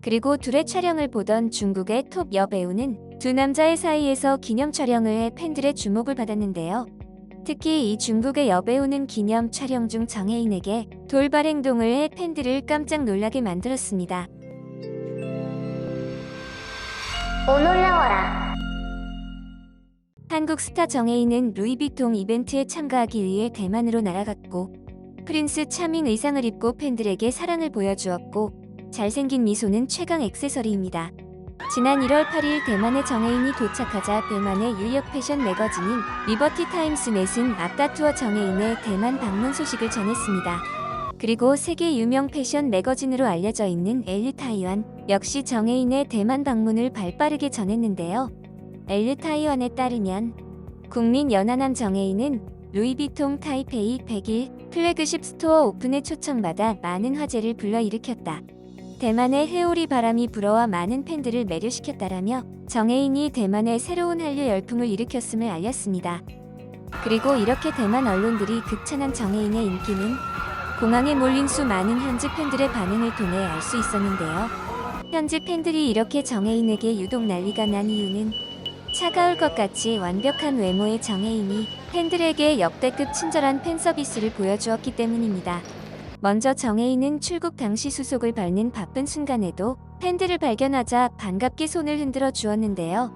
그리고 둘의 촬영을 보던 중국의 톱 여배우는 두 남자의 사이에서 기념 촬영을 해 팬들의 주목을 받았는데요. 특히 이 중국의 여배우는 기념 촬영 중 정혜인에게 돌발 행동을 해 팬들을 깜짝 놀라게 만들었습니다. 오 놀라워라. 한국 스타 정혜인은 루이비통 이벤트에 참가하기 위해 대만으로 날아갔고 프린스 차밍 의상을 입고 팬들에게 사랑을 보여주었고 잘생긴 미소는 최강 액세서리입니다. 지난 1월 8일 대만의 정혜인이 도착하자 대만의 유력 패션 매거진인 리버티 타임스 넷은 아까투어 정혜인의 대만 방문 소식을 전했습니다. 그리고 세계 유명 패션 매거진으로 알려져 있는 엘르 타이완 역시 정혜인의 대만 방문을 발빠르게 전했는데요. 엘르 타이완에 따르면 국민 연하남 정혜인은 루이비통 타이페이 100일 플래그십 스토어 오픈에 초청받아 많은 화제를 불러일으켰다. 대만의 회오리 바람이 불어와 많은 팬들을 매료시켰다라며 정혜인이 대만의 새로운 한류 열풍을 일으켰음을 알렸습니다. 그리고 이렇게 대만 언론들이 극찬한 정혜인의 인기는 공항에 몰린 수많은 현지 팬들의 반응을 통해 알 수 있었는데요. 현지 팬들이 이렇게 정혜인에게 유독 난리가 난 이유는 차가울 것 같이 완벽한 외모의 정혜인이 팬들에게 역대급 친절한 팬 서비스를 보여주었기 때문입니다. 먼저 정혜인은 출국 당시 수속을 밟는 바쁜 순간에도 팬들을 발견하자 반갑게 손을 흔들어 주었는데요.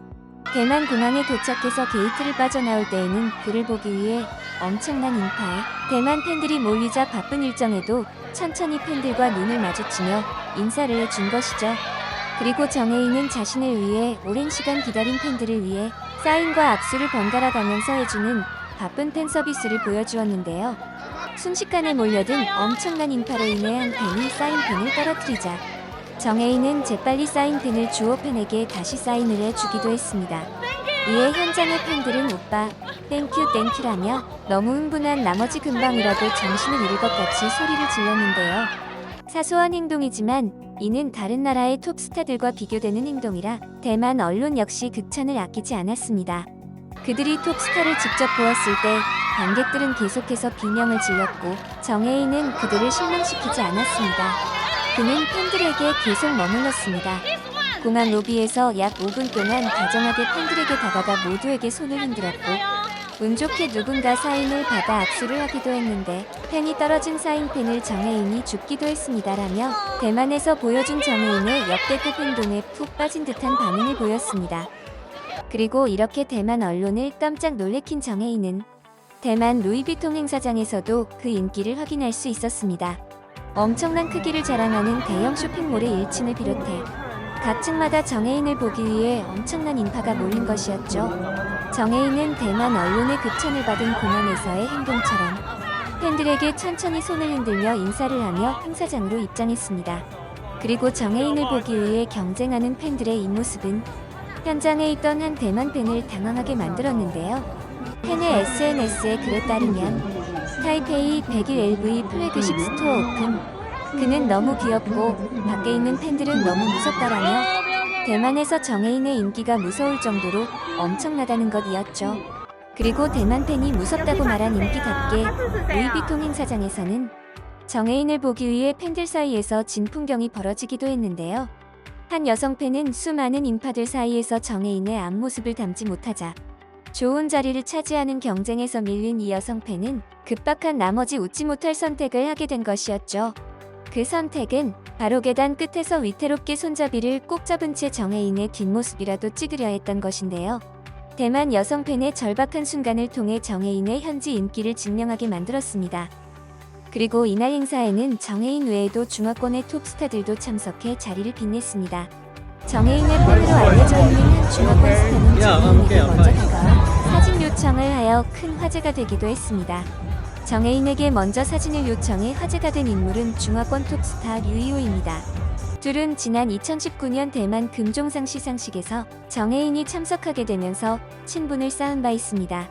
대만 공항에 도착해서 게이트를 빠져나올 때에는 그를 보기 위해 엄청난 인파에 대만 팬들이 몰리자 바쁜 일정에도 천천히 팬들과 눈을 마주치며 인사를 해준 것이죠. 그리고 정혜인은 자신을 위해 오랜 시간 기다린 팬들을 위해 사인과 악수를 번갈아 가면서 해주는 바쁜 팬 서비스를 보여주었는데요. 순식간에 몰려든 엄청난 인파로 인해 한 팬이 사인펜을 떨어뜨리자 정혜인은 재빨리 사인펜을 주호 팬에게 다시 사인을 해주기도 했습니다. 이에 현장의 팬들은 오빠 땡큐 땡큐라며 너무 흥분한 나머지 금방이라도 정신을 잃을 것 같이 소리를 질렀는데요. 사소한 행동이지만 이는 다른 나라의 톱스타들과 비교되는 행동이라 대만 언론 역시 극찬을 아끼지 않았습니다. 그들이 톱스타를 직접 보았을 때 관객들은 계속해서 비명을 질렀고 정혜인은 그들을 실망시키지 않았습니다. 그는 팬들에게 계속 머물렀습니다. 공항 로비에서 약 5분 동안 다정하게 팬들에게 다가가 모두에게 손을 흔들었고 운 좋게 누군가 사인을 받아 악수를 하기도 했는데 펜이 떨어진 사인펜을 정혜인이 줍기도 했습니다라며 대만에서 보여준 정혜인의 역대급 행동에 푹 빠진 듯한 반응을 보였습니다. 그리고 이렇게 대만 언론을 깜짝 놀래킨 정혜인은 대만 루이비통 행사장에서도 그 인기를 확인할 수 있었습니다. 엄청난 크기를 자랑하는 대형 쇼핑몰의 1층을 비롯해 각 층마다 정혜인을 보기 위해 엄청난 인파가 몰린 것이었죠. 정혜인은 대만 언론의 극찬을 받은 공항에서의 행동처럼 팬들에게 천천히 손을 흔들며 인사를 하며 행사장으로 입장했습니다. 그리고 정혜인을 보기 위해 경쟁하는 팬들의 이 모습은 현장에 있던 한 대만 팬을 당황하게 만들었는데요. 팬의 SNS에 글에 따르면 타이페이 100일 LV 플래그십 스토어 오픈 그는 너무 귀엽고 밖에 있는 팬들은 너무 무섭다라며 대만에서 정혜인의 인기가 무서울 정도로 엄청나다는 것이었죠. 그리고 대만 팬이 무섭다고 말한 인기답게 루이비통 행사장에서는 정혜인을 보기 위해 팬들 사이에서 진풍경이 벌어지기도 했는데요. 한 여성 팬은 수많은 인파들 사이에서 정혜인의 앞모습을 담지 못하자 좋은 자리를 차지하는 경쟁에서 밀린 이 여성 팬은 급박한 나머지 웃지 못할 선택을 하게 된 것이었죠. 그 선택은 바로 계단 끝에서 위태롭게 손잡이를 꼭 잡은 채 정혜인의 뒷모습이라도 찍으려 했던 것인데요. 대만 여성 팬의 절박한 순간을 통해 정혜인의 현지 인기를 증명하게 만들었습니다. 그리고 이날 행사에는 정혜인 외에도 중화권의 톱스타들도 참석해 자리를 빛냈습니다. 정혜인의 팬으로 알려져 있는 한 중화권 스타는 정혜인에게 먼저 다가와 사진 요청을 하여 큰 화제가 되기도 했습니다. 정혜인에게 먼저 사진을 요청해 화제가 된 인물은 중화권 톱스타 류이호입니다. 둘은 지난 2019년 대만 금종상 시상식에서 정혜인이 참석하게 되면서 친분을 쌓은 바 있습니다.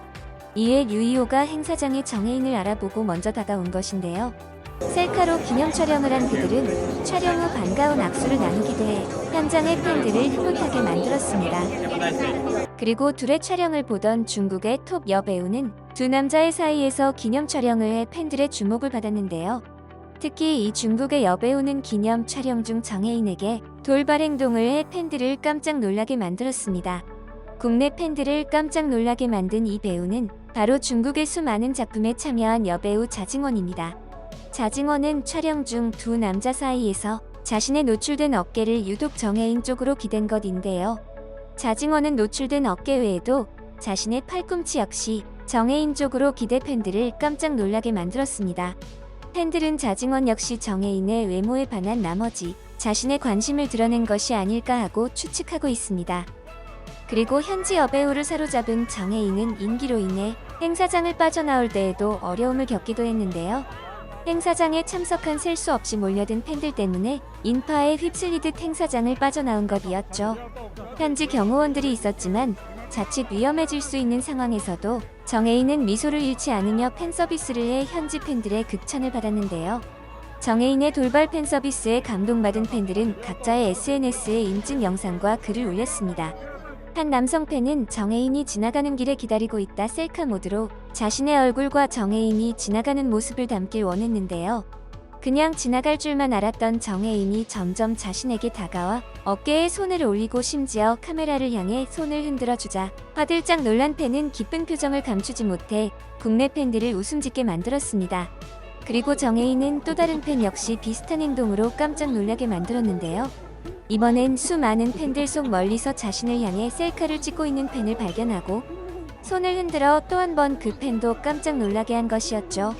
이에 류이호가 행사장에 정혜인을 알아보고 먼저 다가온 것인데요. 셀카로 기념 촬영을 한 그들은 촬영 후 반가운 악수를 나누기도 해 현장의 팬들을 흐뭇하게 만들었습니다. 그리고 둘의 촬영을 보던 중국의 톱 여배우는 두 남자의 사이에서 기념 촬영을 해 팬들의 주목을 받았는데요. 특히 이 중국의 여배우는 기념 촬영 중 정혜인에게 돌발 행동을 해 팬들을 깜짝 놀라게 만들었습니다. 국내 팬들을 깜짝 놀라게 만든 이 배우는 바로 중국의 수많은 작품에 참여한 여배우 자징원입니다. 자징원은 촬영 중 두 남자 사이에서 자신의 노출된 어깨를 유독 정혜인 쪽으로 기댄 것인데요. 자징원은 노출된 어깨 외에도 자신의 팔꿈치 역시 정혜인 쪽으로 기대 팬들을 깜짝 놀라게 만들었습니다. 팬들은 자징원 역시 정혜인의 외모에 반한 나머지 자신의 관심을 드러낸 것이 아닐까 하고 추측하고 있습니다. 그리고 현지 여배우를 사로잡은 정혜인은 인기로 인해 행사장을 빠져나올 때에도 어려움을 겪기도 했는데요. 행사장에 참석한 셀 수 없이 몰려든 팬들 때문에 인파에 휩쓸리듯 행사장을 빠져나온 것이었죠. 현지 경호원들이 있었지만 자칫 위험해질 수 있는 상황에서도 정혜인은 미소를 잃지 않으며 팬서비스를 해 현지 팬들의 극찬을 받았는데요. 정혜인의 돌발 팬서비스에 감동받은 팬들은 각자의 SNS에 인증 영상과 글을 올렸습니다. 한 남성 팬은 정혜인이 지나가는 길에 기다리고 있다 셀카 모드로 자신의 얼굴과 정혜인이 지나가는 모습을 담길 원했는데요. 그냥 지나갈 줄만 알았던 정혜인이 점점 자신에게 다가와 어깨에 손을 올리고 심지어 카메라를 향해 손을 흔들어 주자 화들짝 놀란 팬은 기쁜 표정을 감추지 못해 국내 팬들을 웃음 짓게 만들었습니다. 그리고 정혜인은 또 다른 팬 역시 비슷한 행동으로 깜짝 놀라게 만들었는데요. 이번엔 수많은 팬들 속 멀리서 자신을 향해 셀카를 찍고 있는 팬을 발견하고 손을 흔들어 또 한 번 그 팬도 깜짝 놀라게 한 것이었죠.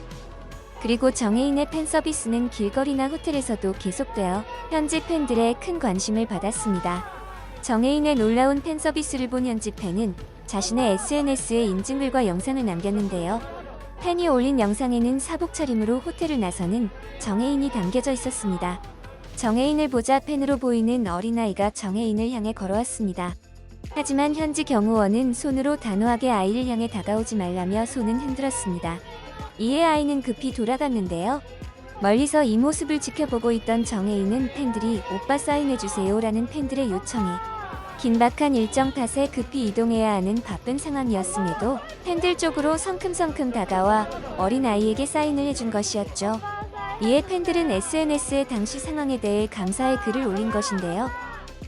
그리고 정혜인의 팬 서비스는 길거리나 호텔에서도 계속되어 현지 팬들의 큰 관심을 받았습니다. 정혜인의 놀라운 팬 서비스를 본 현지 팬은 자신의 SNS에 인증글과 영상을 남겼는데요. 팬이 올린 영상에는 사복 차림으로 호텔을 나서는 정혜인이 담겨져 있었습니다. 정혜인을 보자 팬으로 보이는 어린아이가 정혜인을 향해 걸어왔습니다. 하지만 현지 경호원은 손으로 단호하게 아이를 향해 다가오지 말라며 손은 흔들었습니다. 이에 아이는 급히 돌아갔는데요. 멀리서 이 모습을 지켜보고 있던 정혜인은 팬들이 오빠 사인해주세요 라는 팬들의 요청에 긴박한 일정 탓에 급히 이동해야 하는 바쁜 상황이었음에도 팬들 쪽으로 성큼성큼 다가와 어린아이에게 사인을 해준 것이었죠. 이에 팬들은 SNS에 당시 상황에 대해 감사의 글을 올린 것인데요.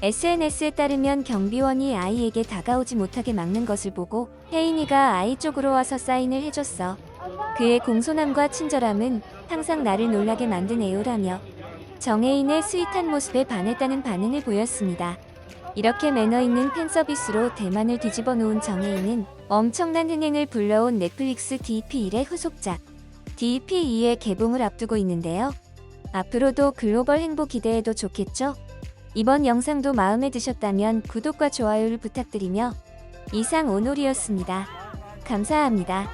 SNS에 따르면 경비원이 아이에게 다가오지 못하게 막는 것을 보고 혜인이가 아이 쪽으로 와서 사인을 해줬어. 그의 공손함과 친절함은 항상 나를 놀라게 만드네요라며 정혜인의 스윗한 모습에 반했다는 반응을 보였습니다. 이렇게 매너 있는 팬 서비스로 대만을 뒤집어 놓은 정혜인은 엄청난 흥행을 불러온 넷플릭스 DP1의 후속작 DP2의 개봉을 앞두고 있는데요. 앞으로도 글로벌 행보 기대해도 좋겠죠? 이번 영상도 마음에 드셨다면 구독과 좋아요를 부탁드리며 이상 오놀이었습니다. 감사합니다.